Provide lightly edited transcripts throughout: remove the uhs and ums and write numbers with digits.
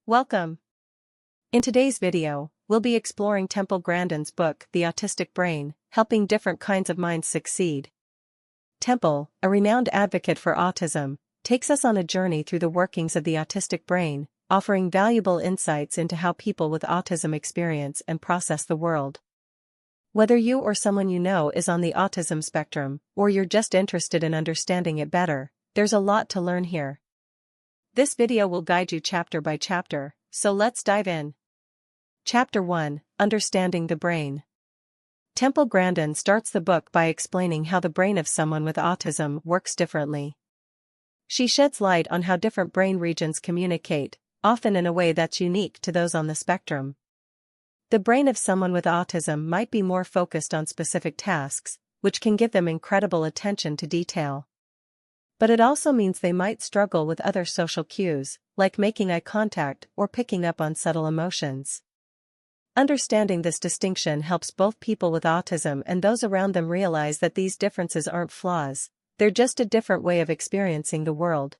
Welcome! In today's video, we'll be exploring Temple Grandin's book, The Autistic Brain, Helping Different Kinds of Minds Succeed. Temple, a renowned advocate for autism, takes us on a journey through the workings of the autistic brain, offering valuable insights into how people with autism experience and process the world. Whether you or someone you know is on the autism spectrum, or you're just interested in understanding it better, there's a lot to learn here. This video will guide you chapter by chapter, so let's dive in. Chapter 1: Understanding the Brain. Temple Grandin starts the book by explaining how the brain of someone with autism works differently. She sheds light on how different brain regions communicate, often in a way that's unique to those on the spectrum. The brain of someone with autism might be more focused on specific tasks, which can give them incredible attention to detail. But it also means they might struggle with other social cues, like making eye contact or picking up on subtle emotions. Understanding this distinction helps both people with autism and those around them realize that these differences aren't flaws, they're just a different way of experiencing the world.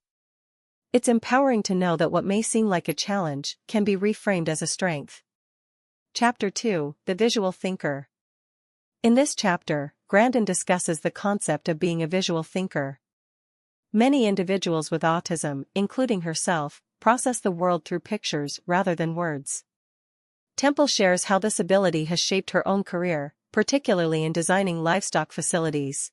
It's empowering to know that what may seem like a challenge can be reframed as a strength. Chapter 2: The Visual Thinker. In this chapter, Grandin discusses the concept of being a visual thinker. Many individuals with autism, including herself, process the world through pictures rather than words. Temple shares how this ability has shaped her own career, particularly in designing livestock facilities.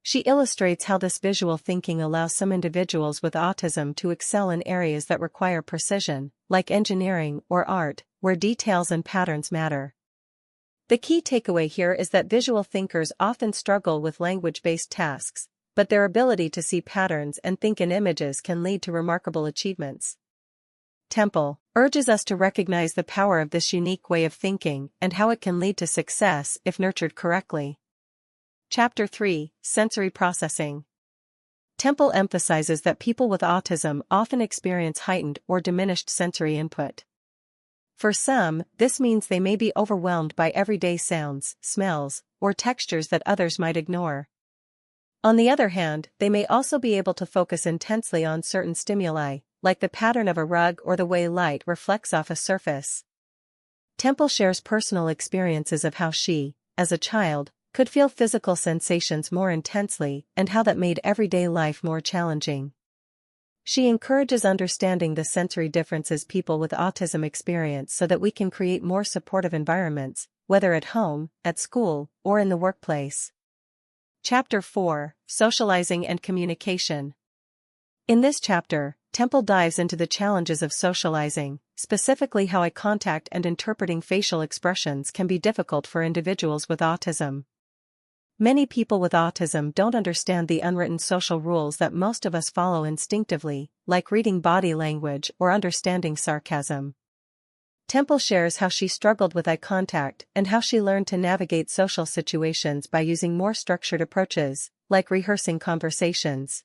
She illustrates how this visual thinking allows some individuals with autism to excel in areas that require precision, like engineering or art, where details and patterns matter. The key takeaway here is that visual thinkers often struggle with language-based tasks, but their ability to see patterns and think in images can lead to remarkable achievements. Temple urges us to recognize the power of this unique way of thinking and how it can lead to success if nurtured correctly. Chapter 3: Sensory Processing. Temple emphasizes that people with autism often experience heightened or diminished sensory input. For some, this means they may be overwhelmed by everyday sounds, smells, or textures that others might ignore. On the other hand, they may also be able to focus intensely on certain stimuli, like the pattern of a rug or the way light reflects off a surface. Temple shares personal experiences of how she, as a child, could feel physical sensations more intensely and how that made everyday life more challenging. She encourages understanding the sensory differences people with autism experience so that we can create more supportive environments, whether at home, at school, or in the workplace. Chapter 4: Socializing and Communication. In this chapter, Temple dives into the challenges of socializing, specifically how eye contact and interpreting facial expressions can be difficult for individuals with autism. Many people with autism don't understand the unwritten social rules that most of us follow instinctively, like reading body language or understanding sarcasm. Temple shares how she struggled with eye contact and how she learned to navigate social situations by using more structured approaches, like rehearsing conversations.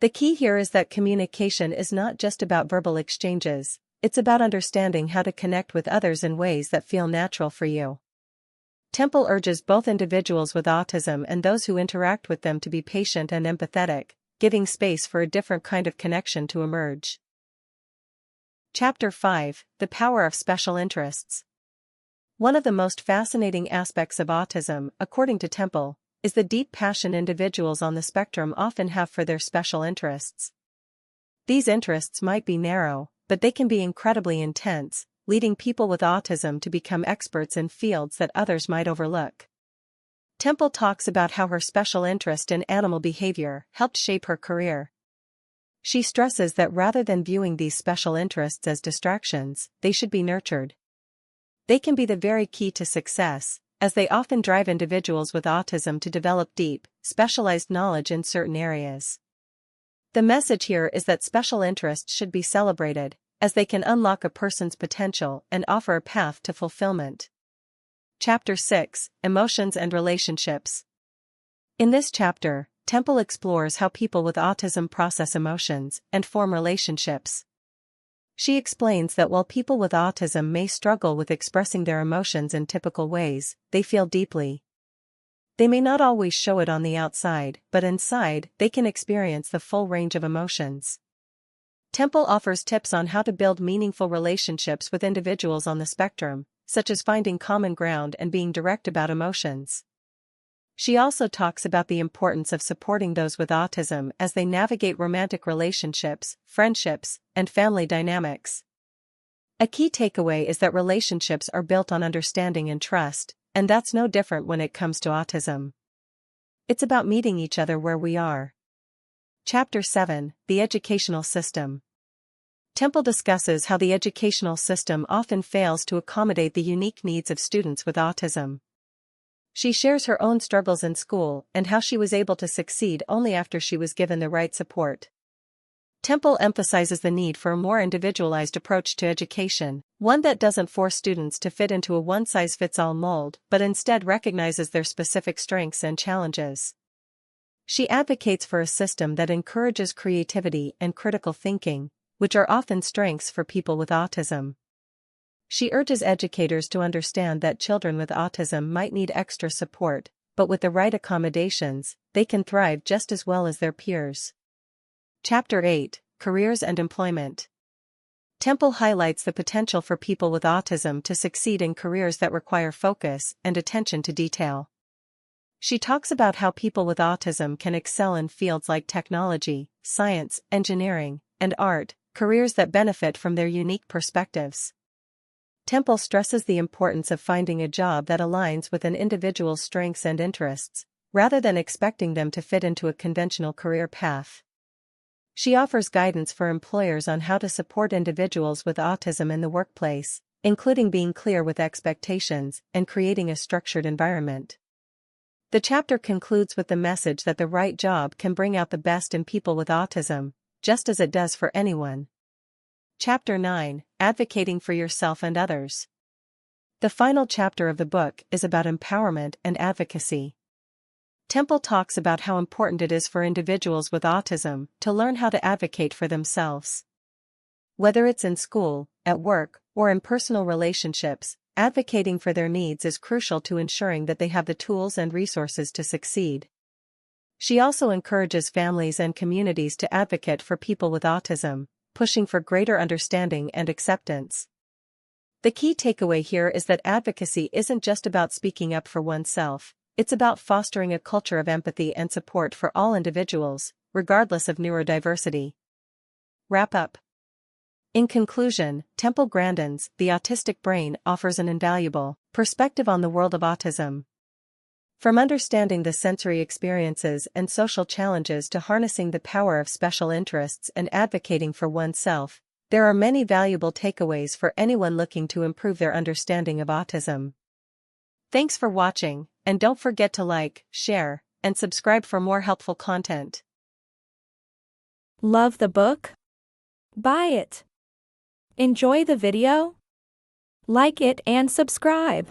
The key here is that communication is not just about verbal exchanges, it's about understanding how to connect with others in ways that feel natural for you. Temple urges both individuals with autism and those who interact with them to be patient and empathetic, giving space for a different kind of connection to emerge. Chapter 5: The Power of Special Interests. One of the most fascinating aspects of autism, according to Temple, is the deep passion individuals on the spectrum often have for their special interests. These interests might be narrow, but they can be incredibly intense, leading people with autism to become experts in fields that others might overlook. Temple talks about how her special interest in animal behavior helped shape her career. She stresses that rather than viewing these special interests as distractions, they should be nurtured. They can be the very key to success, as they often drive individuals with autism to develop deep, specialized knowledge in certain areas. The message here is that special interests should be celebrated, as they can unlock a person's potential and offer a path to fulfillment. Chapter 6: Emotions and Relationships. In this chapter, Temple explores how people with autism process emotions and form relationships. She explains that while people with autism may struggle with expressing their emotions in typical ways, they feel deeply. They may not always show it on the outside, but inside, they can experience the full range of emotions. Temple offers tips on how to build meaningful relationships with individuals on the spectrum, such as finding common ground and being direct about emotions. She also talks about the importance of supporting those with autism as they navigate romantic relationships, friendships, and family dynamics. A key takeaway is that relationships are built on understanding and trust, and that's no different when it comes to autism. It's about meeting each other where we are. Chapter 7: The Educational System. Temple discusses how the educational system often fails to accommodate the unique needs of students with autism. She shares her own struggles in school and how she was able to succeed only after she was given the right support. Temple emphasizes the need for a more individualized approach to education, one that doesn't force students to fit into a one-size-fits-all mold but instead recognizes their specific strengths and challenges. She advocates for a system that encourages creativity and critical thinking, which are often strengths for people with autism. She urges educators to understand that children with autism might need extra support, but with the right accommodations, they can thrive just as well as their peers. Chapter 8: Careers and Employment. Temple highlights the potential for people with autism to succeed in careers that require focus and attention to detail. She talks about how people with autism can excel in fields like technology, science, engineering, and art, careers that benefit from their unique perspectives. Temple stresses the importance of finding a job that aligns with an individual's strengths and interests, rather than expecting them to fit into a conventional career path. She offers guidance for employers on how to support individuals with autism in the workplace, including being clear with expectations and creating a structured environment. The chapter concludes with the message that the right job can bring out the best in people with autism, just as it does for anyone. Chapter 9: Advocating for Yourself and Others. The final chapter of the book is about empowerment and advocacy. Temple talks about how important it is for individuals with autism to learn how to advocate for themselves. Whether it's in school, at work, or in personal relationships, advocating for their needs is crucial to ensuring that they have the tools and resources to succeed. She also encourages families and communities to advocate for people with autism, pushing for greater understanding and acceptance. The key takeaway here is that advocacy isn't just about speaking up for oneself, it's about fostering a culture of empathy and support for all individuals, regardless of neurodiversity. Wrap up. In conclusion, Temple Grandin's The Autistic Brain offers an invaluable perspective on the world of autism. From understanding the sensory experiences and social challenges to harnessing the power of special interests and advocating for oneself, there are many valuable takeaways for anyone looking to improve their understanding of autism. Thanks for watching, and don't forget to like, share, and subscribe for more helpful content. Love the book? Buy it. Enjoy the video? Like it and subscribe.